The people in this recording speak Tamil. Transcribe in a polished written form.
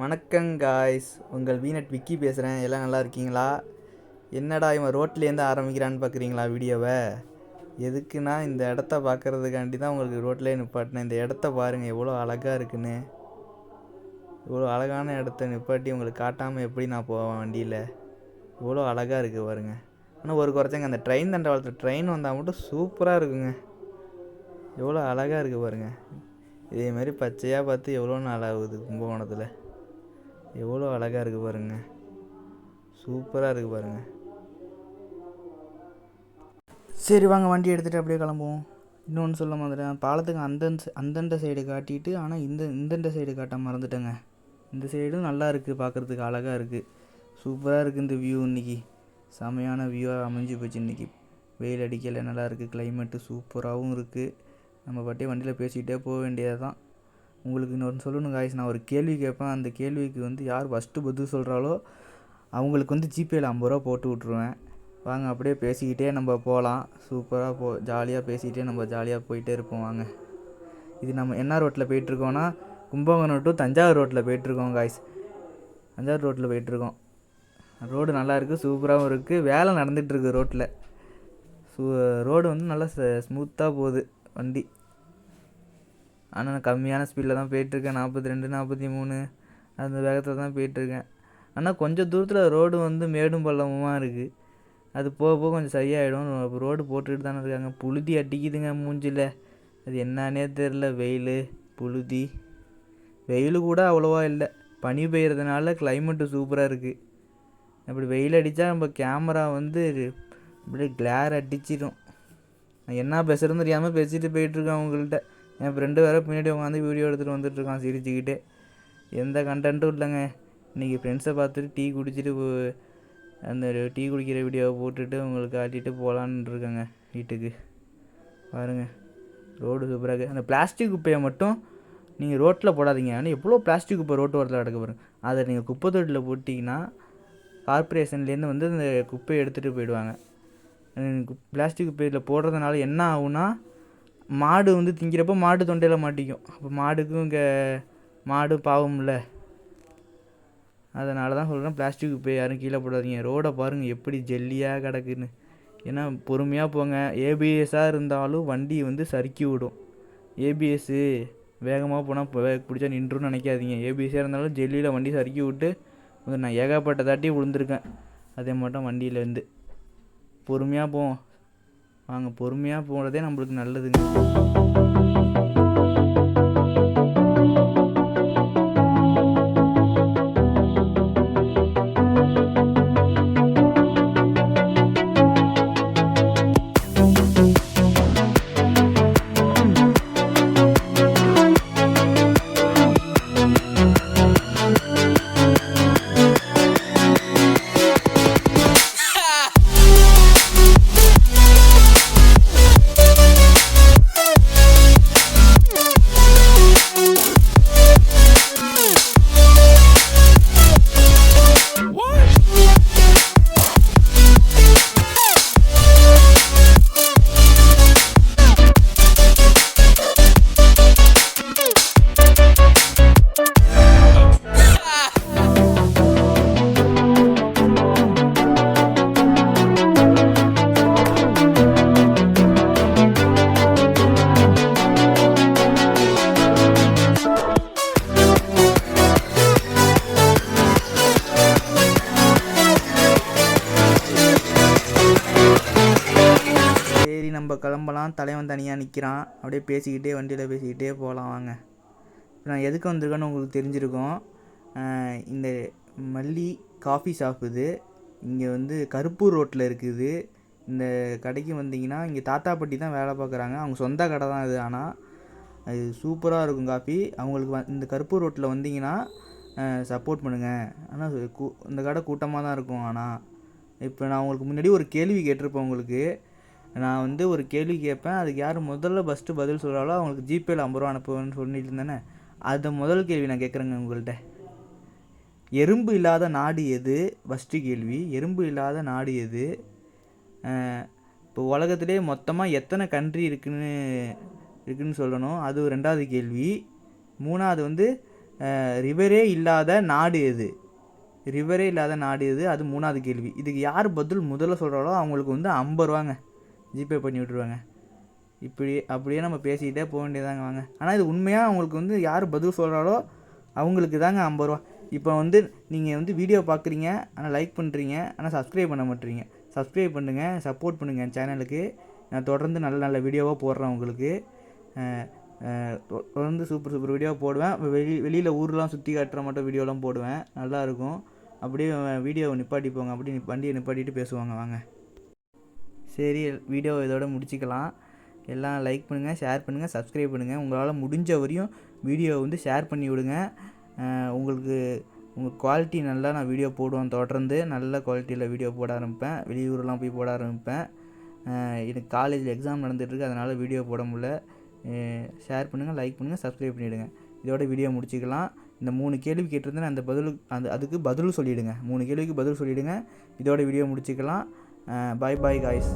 வணக்கம் காய்ஸ், உங்கள் வீனட் விக்கி பேசுகிறேன். எல்லாம் நல்லா இருக்கீங்களா? என்னடா இவன் ரோட்லேருந்து ஆரம்பிக்கிறான்னு பார்க்குறீங்களா வீடியோவை? எதுக்குன்னா இந்த இடத்த பார்க்குறதுக்காண்டி தான் உங்களுக்கு ரோட்லேயே நிப்பாட்டினேன். இந்த இடத்த பாருங்கள் எவ்வளோ அழகாக இருக்குன்னு. இவ்வளோ அழகான இடத்த நிப்பாட்டி உங்களுக்கு காட்டாமல் எப்படி நான் போவேன் வண்டியில்? இவ்வளோ அழகாக இருக்குது பாருங்கள். ஆனால் ஒரு குறைச்சங்க, அந்த ட்ரெயின் தண்டவாளத்தில் ட்ரெயின் வந்தால் மட்டும் சூப்பராக இருக்குங்க. எவ்வளோ அழகாக இருக்குது பாருங்கள். இதேமாரி பச்சையாக பார்த்து எவ்வளோ நாள் ஆகுது கும்பகோணத்தில். எவ்வளோ அழகாக இருக்குது பாருங்கள், சூப்பராக இருக்குது பாருங்கள். சரி வாங்க வண்டி எடுத்துகிட்டு அப்படியே கிளம்புவோம். இன்னொன்று சொல்ல மாதிரிட்டேன், பாலத்துக்கு அந்தண்ட சைடு காட்டிட்டு ஆனால் இந்தண்ட சைடு காட்ட மறந்துட்டேங்க. இந்த சைடும் நல்லா இருக்குது, பார்க்குறதுக்கு அழகாக இருக்குது, சூப்பராக இருக்குது. இந்த வியூ இன்றைக்கி செமையான வியூவாக அமைஞ்சு போச்சு. இன்றைக்கி வெயில் அடிக்கலை, நல்லா இருக்குது, கிளைமேட்டு சூப்பராகவும் இருக்குது. நம்ம பாட்டே வண்டியில் பேசிக்கிட்டே போக வேண்டியது தான். உங்களுக்கு இன்னொன்று சொல்லணும் காய்ஸ், நான் ஒரு கேள்வி கேட்பேன். அந்த கேள்விக்கு யார் ஃபஸ்ட்டு பதில் சொல்கிறாலோ அவங்களுக்கு ஜிபேயில் 50 ரூபா போட்டு விட்ருவேன். வாங்க அப்படியே பேசிக்கிட்டே நம்ம போகலாம். சூப்பராக ஜாலியாக பேசிக்கிட்டே நம்ம ஜாலியாக போயிட்டே இருப்போம். வாங்க, இது நம்ம என்ன ரோட்டில் போயிட்டுருக்கோன்னா கும்பகோணம் டு தஞ்சாவூர் ரோட்டில் போயிட்டுருக்கோம் காய்ஸ். தஞ்சாவூர் ரோட்டில் போயிட்டுருக்கோம். ரோடு நல்லா இருக்குது, சூப்பராகவும் இருக்குது. வேலை நடந்துகிட்ருக்கு ரோட்டில். ரோடு நல்லா ஸ்மூத்தாக போகுது வண்டி. ஆனால் நான் கம்மியான ஸ்பீடில் தான் போயிட்டுருக்கேன். 42, 43 அந்த வேகத்தில் தான் போயிட்டுருக்கேன். ஆனால் கொஞ்சம் தூரத்தில் ரோடு மேடும் பள்ளமுமாக இருக்குது. அது போக போக கொஞ்சம் சரியாயிடும். ரோடு போட்டுக்கிட்டு தானே இருக்காங்க. புழுதி அடிக்குதுங்க மூஞ்சில். அது என்னன்னே தெரில. புழுதி வெயில் கூட அவ்வளோவா இல்லை. பனி பெய்யறதுனால கிளைமேட்டு சூப்பராக இருக்குது. அப்படி வெயில் அடித்தா நம்ம கேமரா அப்படியே கிளார் அடிச்சிடும். நான் என்ன பேசுகிறேன்னு தெரியாமல் பேசிட்டு போயிட்டுருக்கேன் அவங்கள்ட்ட. என் ஃப்ரெண்டு வேறு பின்னாடி உட்காந்து வீடியோ எடுத்துகிட்டு வந்துட்டுருக்கான் சிரிச்சுக்கிட்டே. எந்த கண்டென்ட்டும் இல்லைங்க. இன்றைக்கி ஃப்ரெண்ட்ஸை பார்த்துட்டு டீ குடிச்சிட்டு அந்த டீ குடிக்கிற வீடியோவை போட்டுட்டு உங்களுக்கு காட்டிட்டு போகலான்னு இருக்கேங்க வீட்டுக்கு. பாருங்கள் ரோடு சூப்பராக இருக்குது. அந்த பிளாஸ்டிக் குப்பையை மட்டும் நீங்கள் ரோட்டில் போடாதீங்க. ஆனால் எவ்வளோ பிளாஸ்டிக் குப்பை ரோட்டு ஓரத்தில் கிடக்க பாருங்கள். அதை நீங்கள் குப்பை தொட்டியில் போட்டிங்கன்னா கார்பரேஷன்லேருந்து அந்த குப்பையை எடுத்துகிட்டு போயிடுவாங்க. பிளாஸ்டிக் குப்பையில் போடுறதுனால என்ன ஆகுனா, மாடு திங்கிறப்போ மாடு தொண்டையில் மாட்டிக்கும். அப்போ மாடுக்கும் மாடு பாவம்ல. அதனால தான் சொல்கிறேன், பிளாஸ்டிக் குப்பை யாரும் கீழே போடாதீங்க. ரோடை பாருங்கள் எப்படி ஜெல்லியாக கிடக்குன்னு. ஏன்னா பொறுமையாக போங்க. ஏபிஎஸ்ஸாக இருந்தாலும் வண்டி சறுக்கி விடும். ஏபிஎஸ்ஸு வேகமாக போனால் பிடிச்சா நின்றுன்னு நினைக்காதீங்க. ஏபிஎஸ்ஸாக இருந்தாலும் ஜெல்லியில் வண்டி சறுக்கி விட்டு நான் ஏகப்பட்ட தாட்டி விழுந்திருக்கேன். அதே மட்டும் வண்டியிலேருந்து பொறுமையாக போவோம். வாங்க, பொறுமையாக போகிறதே நம்மளுக்கு நல்லதுங்க. நம்ம கிளம்பலாம். தலைவன் தனியாக நிற்கிறான். அப்படியே பேசிக்கிட்டே வண்டியில் பேசிக்கிட்டே போகலாம். வாங்க, நான் எதுக்கு வந்திருக்கேன்னு உங்களுக்கு தெரிஞ்சிருக்கோம். இந்த மல்லி காஃபி ஷாப் இது இங்கே கருப்பூர் ரோட்டில் இருக்குது. இந்த கடைக்கு வந்தீங்கன்னா இங்கே தாத்தாப்பட்டி தான் வேலை பார்க்குறாங்க. அவங்க சொந்த கடை தான் இது. ஆனால் அது சூப்பராக இருக்கும் காஃபி. அவங்களுக்கு இந்த கருப்பூர் ரோட்டில் வந்தீங்கன்னா சப்போர்ட் பண்ணுங்கள். ஆனால் இந்த கடை கூட்டமாக தான் இருக்கும். ஆனால் இப்போ நான் உங்களுக்கு முன்னாடி ஒரு கேள்வி கேட்டிருப்பேன். உங்களுக்கு நான் ஒரு கேள்வி கேட்பேன். அதுக்கு யார் முதல்ல ஃபஸ்ட்டு பதில் சொல்கிறாலோ அவங்களுக்கு ஜிபேயில் 50 ரூபா அனுப்புவேன்னு சொல்லிட்டு இருந்தேனே. அது முதல் கேள்வி நான் கேட்குறேங்க உங்கள்கிட்ட. எறும்பு இல்லாத நாடு எது? ஃபஸ்ட்டு கேள்வி. எறும்பு இல்லாத நாடு எது? இப்போ உலகத்திலே மொத்தமாக எத்தனை கண்ட்ரி இருக்குன்னு சொல்லணும். அது 2வது கேள்வி. 3வது ரிவரே இல்லாத நாடு எது? ரிவரே இல்லாத நாடு எது? அது 3வது கேள்வி. இதுக்கு யார் பதில் முதல்ல சொல்கிறாரோ அவங்களுக்கு வந்து 50 ரூபாங்க ஜிபே பண்ணி விட்ருவாங்க. இப்படி அப்படியே நம்ம பேசிக்கிட்டே போக வேண்டியதாங்க வாங்க. ஆனால் இது உண்மையாக அவங்களுக்கு வந்து யார் பதில் சொல்கிறாரோ அவங்களுக்கு தாங்க 50 ரூபா. இப்போ வந்து நீங்கள் வந்து வீடியோ பார்க்குறீங்க, ஆனால் லைக் பண்ணுறீங்க, ஆனால் சப்ஸ்கிரைப் பண்ண மாட்டேறீங்க. சப்ஸ்கிரைப் பண்ணுங்கள், சப்போர்ட் பண்ணுங்கள் என் சேனலுக்கு. நான் தொடர்ந்து நல்ல நல்ல வீடியோவாக போடுறேன் உங்களுக்கு. தொடர்ந்து சூப்பர் சூப்பர் வீடியோ போடுவேன். வெளியில் ஊர்லாம் சுற்றி காட்டுற மட்டும் வீடியோலாம் போடுவேன். நல்லாயிருக்கும். அப்படியே வீடியோவை நிப்பாட்டி போங்க. அப்படியே வண்டியை நிப்பாட்டிட்டு பேசுவாங்க வாங்க. சரி, வீடியோவை இதோட முடிச்சிக்கலாம். எல்லாம் லைக் பண்ணுங்கள், ஷேர் பண்ணுங்கள், சப்ஸ்கிரைப் பண்ணுங்கள். உங்களால் முடிஞ்ச வரையும் வீடியோவை வந்து ஷேர் பண்ணி விடுங்க. உங்களுக்கு உங்கள் குவாலிட்டி நல்லா நான் வீடியோ போடுவேன். தொடர்ந்து நல்ல குவாலிட்டியில் வீடியோ போட ஆரம்பிப்பேன். வெளியூர்லாம் போய் போட ஆரம்பிப்பேன். எனக்கு காலேஜில் எக்ஸாம் நடந்துகிட்ருக்கு, அதனால் வீடியோ போட முடியல. ஷேர் பண்ணுங்கள், லைக் பண்ணுங்கள், சப்ஸ்கிரைப் பண்ணிவிடுங்க. இதோட வீடியோ முடிச்சிக்கலாம். இந்த 3 கேள்வி கேட்டிருந்தேன், அதுக்கு பதில் சொல்லிவிடுங்க. 3 கேள்விக்கு பதில் சொல்லிவிடுங்க. இதோட வீடியோ முடிச்சிக்கலாம். பாய் பாய் காய்ஸ்.